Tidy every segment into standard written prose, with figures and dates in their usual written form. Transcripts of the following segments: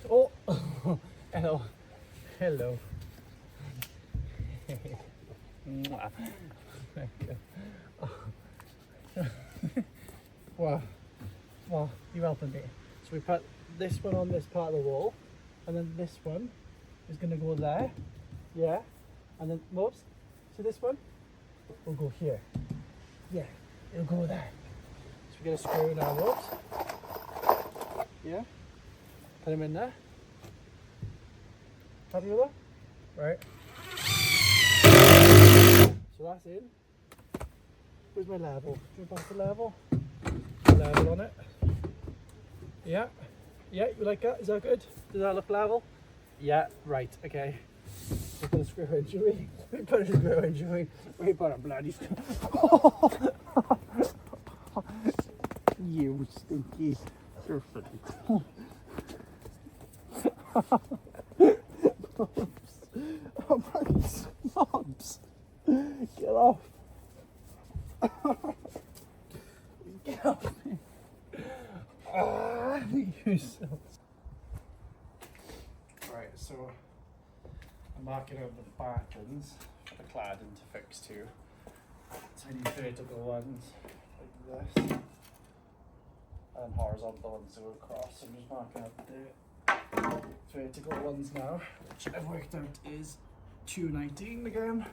Oh, hello, hello. Mwah. Thank you. Wow, wow, you're helping me. So we put this one on this part of the wall, and then this one is going to go there, yeah, and then whoops, see this one will go here, yeah, it'll go there. So we get a screw now, whoops, yeah, put them in there. Happy with that? Right. So that's in. Where's my level? Do you want the level? Level on it. Yeah. Yeah, you like that? Is that good? Does that look level? Yeah, right, okay. We're gonna screw in, shall we? We put a screw in, shall we? We put a bloody screw. You stinky. You're funny. Oh my snobs. Get off. Get off me. You so. Right, so I'm marking over the battens for the cladding to fix too. So I need vertical ones like this and horizontal ones to go across. So I'm just marking out the vertical ones now, which I've worked out is 219 again,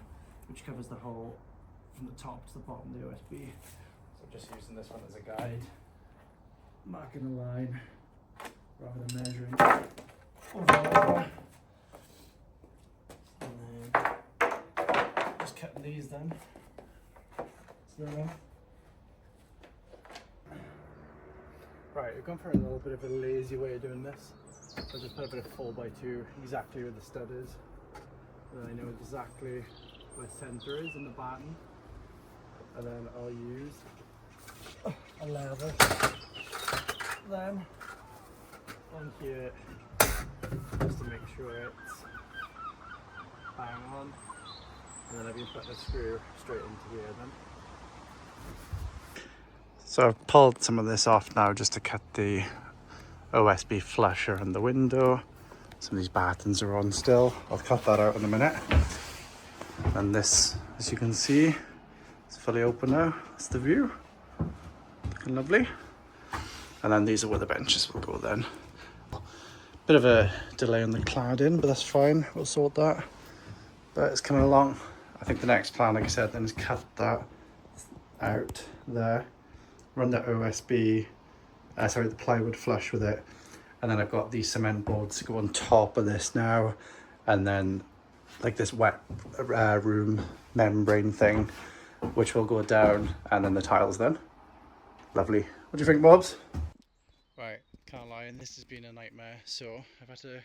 which covers the whole from the top to the bottom of the OSB. So I'm just using this one as a guide, marking a line rather than measuring over. And then just cutting these then. So then, right, we've gone for a little bit of a lazy way of doing this. So I just put a bit of 4x2 exactly where the stud is. And I know exactly where centre is in the batten. And then I'll use a lever then on here just to make sure it's bang on. And then I've been putting a screw straight into here then. So I've pulled some of this off now just to cut the OSB flusher and the window. Some of these battens are on still. I'll cut that out in a minute. And this, as you can see, it's fully open now. That's the view. Looking lovely. And then these are where the benches will go then. Bit of a delay on the cladding, but that's fine. We'll sort that. But it's coming along. I think the next plan, like I said, then is cut that out there. Run the OSB, the plywood flush with it. And then I've got these cement boards to go on top of this now. And then like this wet room membrane thing, which will go down, and then the tiles then. Lovely. What do you think, Bobs? Right, can't lie, and this has been a nightmare. So I've had to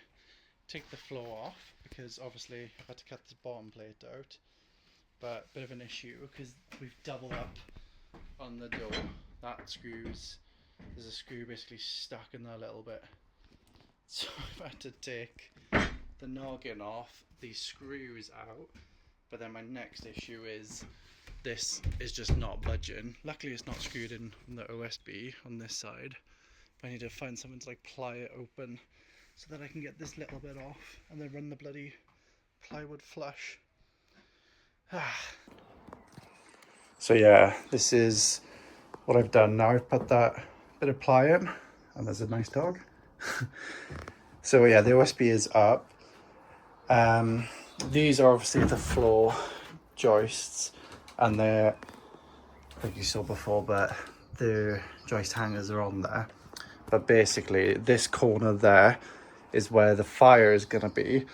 take the floor off because obviously I've had to cut the bottom plate out. But a bit of an issue because we've doubled up on the door. That screws, there's a screw basically stuck in there a little bit. So I've had to take the noggin off, these screws out. But then my next issue is this is just not budging. Luckily it's not screwed in from the OSB on this side. But I need to find something to like ply it open so that I can get this little bit off and then run the bloody plywood flush. So yeah, this is what I've done now. I've put that bit of ply in, and there's a nice dog. So yeah, the OSB is up. These are obviously the floor joists, and they're, like you saw before, but the joist hangers are on there. But basically this corner there is where the fire is gonna be.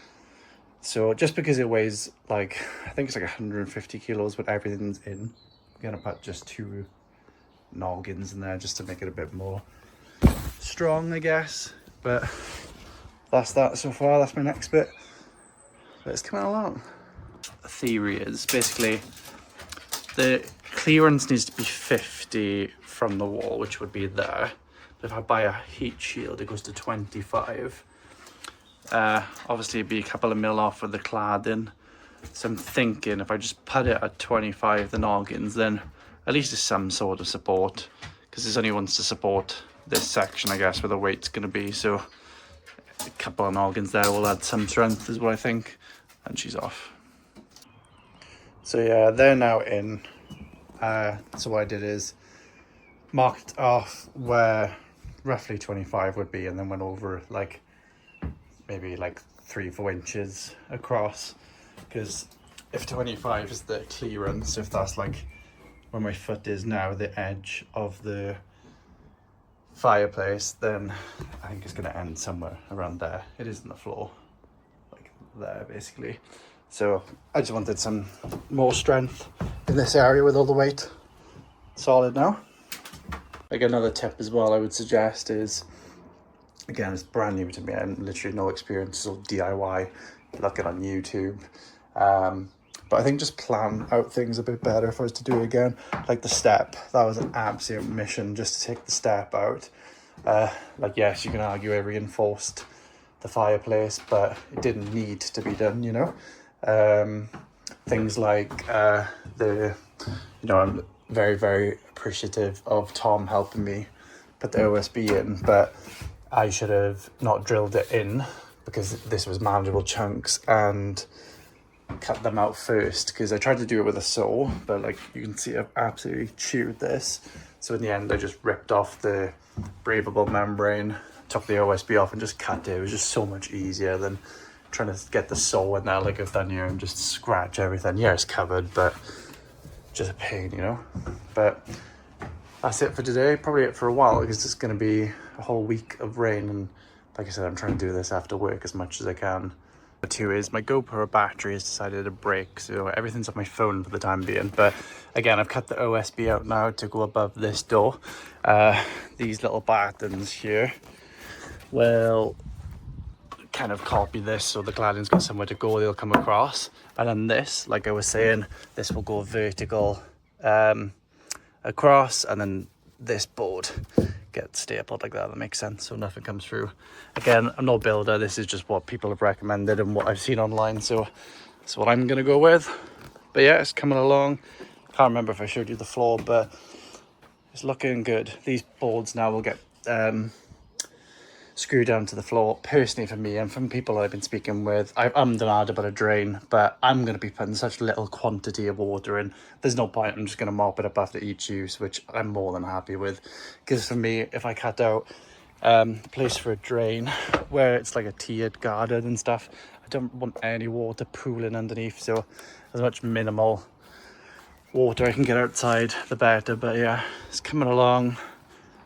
So just because it weighs like, I think it's like 150 kilos when everything's in, I'm gonna put just 2 noggins in there just to make it a bit more strong, I guess. But that's that so far. That's my next bit, but it's coming along. The theory is basically the clearance needs to be 50 from the wall, which would be there. But if I buy a heat shield, it goes to 25. Obviously it'd be a couple of mil off with the cladding. So I'm thinking if I just put it at 25, the noggins, then at least there's some sort of support, because this only wants to support this section, I guess, where the weight's going to be. So A couple of noggins there will add some strength is what I think. And she's off. So yeah, they're now in. So what I did is marked off where roughly 25 would be, and then went over like maybe like 3-4 inches across, because if 25 is the clearance, if that's like where my foot is now, the edge of the fireplace, then I think it's going to end somewhere around there. It is on the floor, like there basically. So I just wanted some more strength in this area with all the weight solid now. Like another tip as well I would suggest is, again, it's brand new to me, I have literally no experience, of DIY, looking on YouTube. But I think just plan out things a bit better for us to do again. Like the step, that was an absolute mission just to take the step out. Like yes, you can argue I reinforced the fireplace, but it didn't need to be done, you know. Things like I'm very, very appreciative of Tom helping me put the OSB in, but I should have not drilled it in because this was manageable chunks and cut them out first, because I tried to do it with a saw, but like you can see I've absolutely chewed this. So in the end I just ripped off the breathable membrane, took the OSB off and just cut it. It was just so much easier than trying to get the saw in there like I've done here and just scratch everything. Yeah, it's covered, but just a pain, you know. But that's it for today, probably it for a while, because it's going to be a whole week of rain, and like I said, I'm trying to do this after work as much as I can. The two is my GoPro battery has decided to break, so everything's on my phone for the time being. But again, I've cut the OSB out now to go above this door. These little battens here will kind of copy this, so the cladding's got somewhere to go, they'll come across. And then this, like I was saying, this will go vertical across, and then this board gets stapled like that. That makes sense, so nothing comes through. Again, I'm no builder, this is just what people have recommended and what I've seen online, so that's what I'm gonna go with. But yeah, it's coming along. Can't remember if I showed you the floor, but it's looking good. These boards now will get screw down to the floor. Personally, for me and from people I've been speaking with, I've ummed and ahed about a drain, but I'm going to be putting such little quantity of water in, there's no point. I'm just going to mop it up after each use, which I'm more than happy with, because for me, if I cut out the place for a drain where it's like a tiered garden and stuff, I don't want any water pooling underneath, so as much minimal water I can get outside the better. But yeah, it's coming along.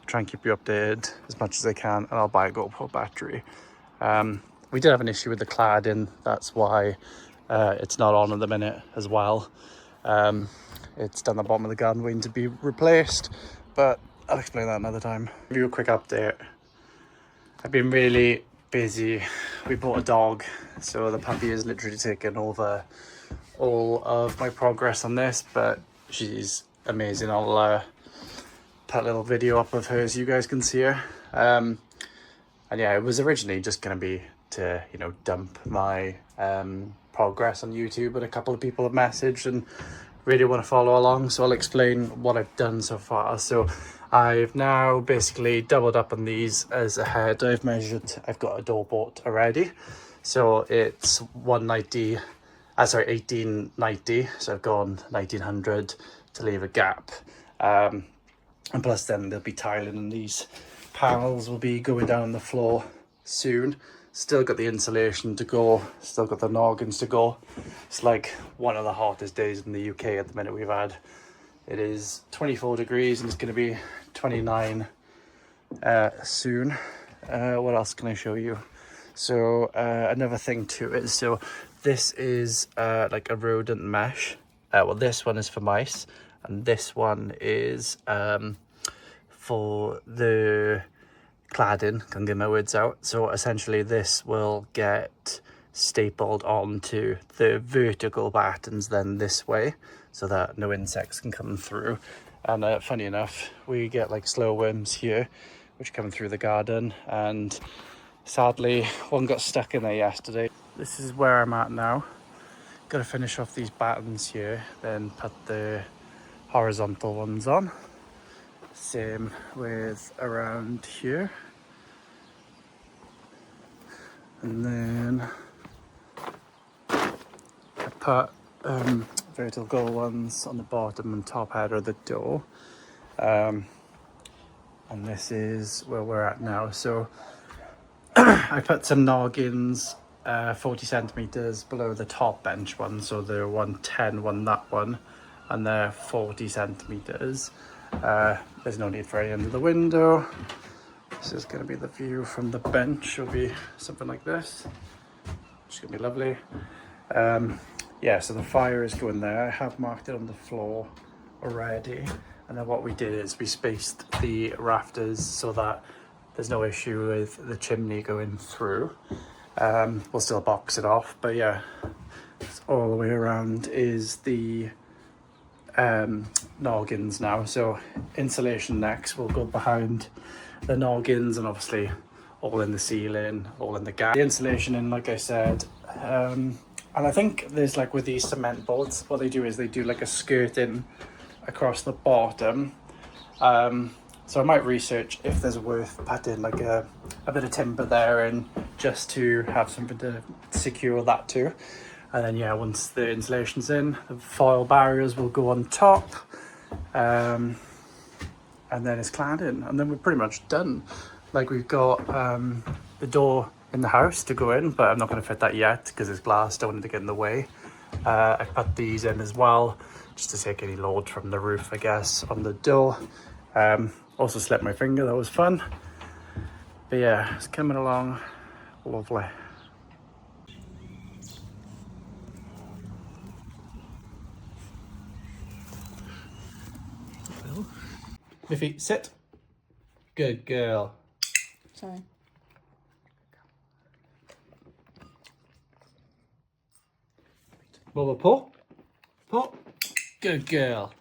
Try and keep you updated as much as I can, and I'll buy a GoPro battery. We did have an issue with the cladding, that's why it's not on at the minute as well. It's down the bottom of the garden waiting to be replaced, but I'll explain that another time. Give you a quick update. I've been really busy. We bought a dog, so the puppy has literally taken over all of my progress on this, but she's amazing. I'll put a little video up of her so you guys can see her. And yeah, it was originally just going to be to, you know, dump my progress on YouTube, but a couple of people have messaged and really want to follow along, so I'll explain what I've done so far. So I've now basically doubled up on these as a head. I've measured, I've got a door bolt already, so it's 1890, so I've gone 1900 to leave a gap. And plus then there'll be tiling, and these panels will be going down the floor soon. Still got the insulation to go, still got the noggins to go. It's like one of the hottest days in the UK at the minute we've had. It is 24 degrees and it's going to be 29 soon. What else can I show you? So another thing too is, so this is like a rodent mesh. Well, this one is for mice, and this one is for the cladding. Can't get my words out. So essentially this will get stapled onto the vertical battens then this way, so that no insects can come through. And funny enough, we get like slow worms here which come through the garden, and sadly one got stuck in there yesterday. This is where I'm at now. Got to finish off these battens here, then put the horizontal ones on. Same with around here. And then I put vertical ones on the bottom and top header of the door. And this is where we're at now. So I put some noggins 40 centimeters below the top bench one, so they're 110 that one, and they're 40 centimeters. There's no need for any under the window. This is going to be the view from the bench. It'll be something like this, which is going to be lovely. Yeah, so the fire is going there. I have marked it on the floor already, and then what we did is we spaced the rafters so that there's no issue with the chimney going through. We'll still box it off, but yeah, all the way around is the noggins now. So insulation next will go behind the noggins, and obviously all in the ceiling, all in the gap. The insulation in, like I said, and I think there's like with these cement boards, what they do is they do like a skirting across the bottom. So I might research if there's worth putting like a bit of timber there and just to have something to secure that too. And then yeah, once the insulation's in, the foil barriers will go on top, and then it's clad in, and then we're pretty much done. Like we've got the door in the house to go in, but I'm not going to fit that yet because it's glass, don't want it to get in the way. I put these in as well, just to take any load from the roof, I guess, on the door. Also slipped my finger, that was fun. But yeah, it's coming along lovely. Miffy, sit. Good girl. Sorry. Bubba, pull. Pull. Good girl.